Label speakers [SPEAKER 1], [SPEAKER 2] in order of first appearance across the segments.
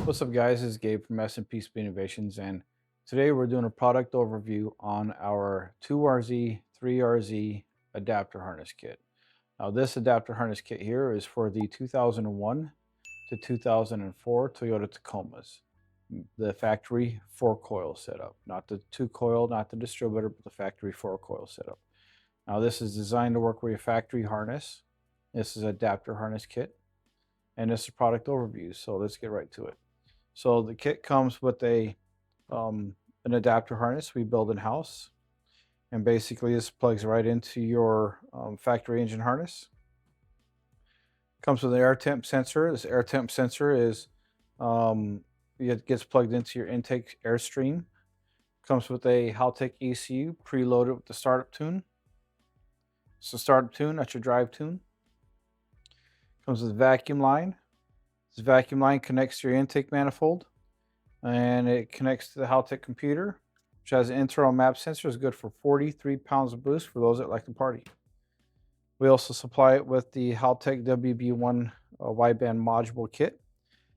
[SPEAKER 1] What's up guys, it's Gabe from S&P Speed Innovations, and today we're doing a product overview on our 2RZ 3RZ adapter harness kit. Now this adapter harness kit here is for the 2001 to 2004 Toyota Tacomas. The factory 4-coil setup, not the 2-coil, not the distributor, but the factory 4-coil setup. Now this is designed to work with a factory harness. This is adapter harness kit, and this is product overview, so let's get right to it. So the kit comes with an adapter harness we build in-house, and basically this plugs right into your factory engine harness. Comes with an air temp sensor. This air temp sensor is it gets plugged into your intake airstream. Comes with a Haltech ECU preloaded with the startup tune. So startup tune, that's your drive tune. Comes with a vacuum line. This vacuum line connects to your intake manifold, and it connects to the Haltech computer, which has an internal map sensor. It's good for 43 pounds of boost for those that like to party. We also supply it with the Haltech WB1 Wideband module kit.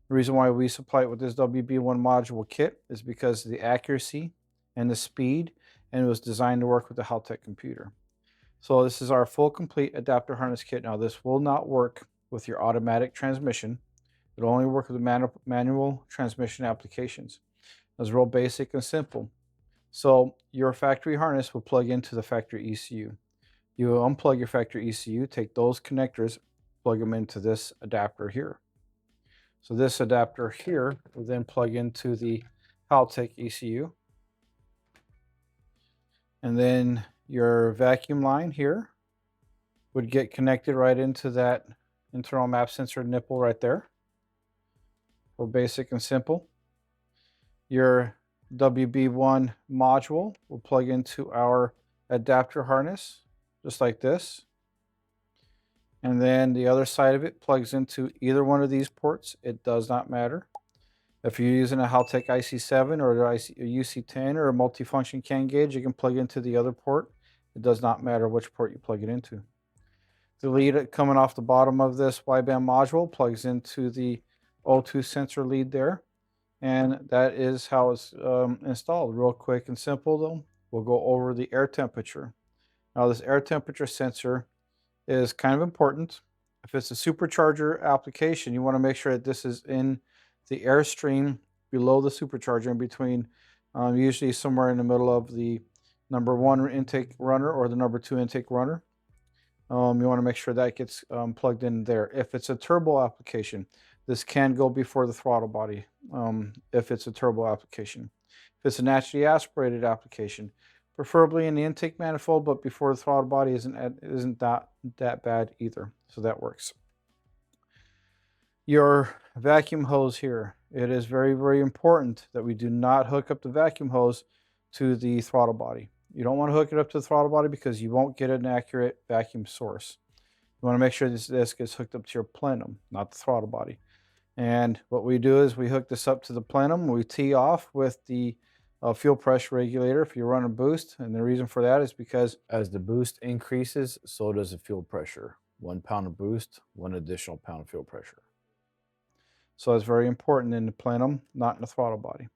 [SPEAKER 1] The reason why we supply it with this WB1 module kit is because of the accuracy and the speed, and it was designed to work with the Haltech computer. So this is our full complete adapter harness kit. Now this will not work with your automatic transmission. It'll only work with the manual transmission applications. It's real basic and simple. So your factory harness will plug into the factory ECU. You will unplug your factory ECU, take those connectors, plug them into this adapter here. So this adapter here will then plug into the Haltech ECU. And then your vacuum line here would get connected right into that internal map sensor nipple right there. Real basic and simple. Your WB1 module will plug into our adapter harness, just like this. And then the other side of it plugs into either one of these ports. It does not matter. If you're using a Haltech IC7 or a UC10 or a multifunction CAN gauge, you can plug into the other port. It does not matter which port you plug it into. The lead coming off the bottom of this wideband module plugs into the O2 sensor lead there, and that is how it's installed. Real quick and simple though. We'll go over the air temperature. Now this air temperature sensor is kind of important. If it's a supercharger application, you want to make sure that this is in the airstream below the supercharger, in between, usually somewhere in the middle of the number 1 intake runner or the number 2 intake runner. You want to make sure that gets plugged in there. If it's a turbo application, this can go before the throttle body if it's a turbo application. If it's a naturally aspirated application, preferably in the intake manifold, but before the throttle body isn't that bad either. So that works. Your vacuum hose here. It is very, very important that we do not hook up the vacuum hose to the throttle body. You don't want to hook it up to the throttle body because you won't get an accurate vacuum source. You want to make sure this gets hooked up to your plenum, not the throttle body. And what we do is we hook this up to the plenum. We tee off with the fuel pressure regulator if you run a boost. And the reason for that is because as the boost increases, so does the fuel pressure. 1 pound of boost, 1 additional pound of fuel pressure. So it's very important in the plenum, not in the throttle body.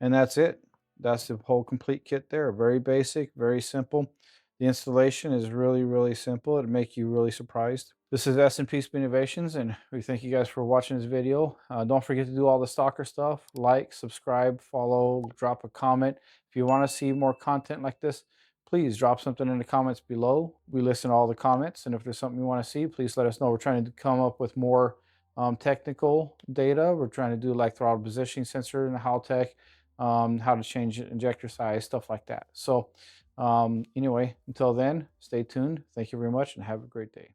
[SPEAKER 1] And that's it. That's the whole complete kit there. Very basic, very simple. The installation is really, really simple. It'll make you really surprised. This is S&P Speed Innovations, and we thank you guys for watching this video. Don't forget to do all the stalker stuff. Like, subscribe, follow, drop a comment. If you want to see more content like this, please drop something in the comments below. We listen to all the comments, and if there's something you want to see, please let us know. We're trying to come up with more technical data. We're trying to do like throttle positioning sensor in the Haltech, how to change injector size, stuff like that. So anyway, until then, stay tuned. Thank you very much and have a great day.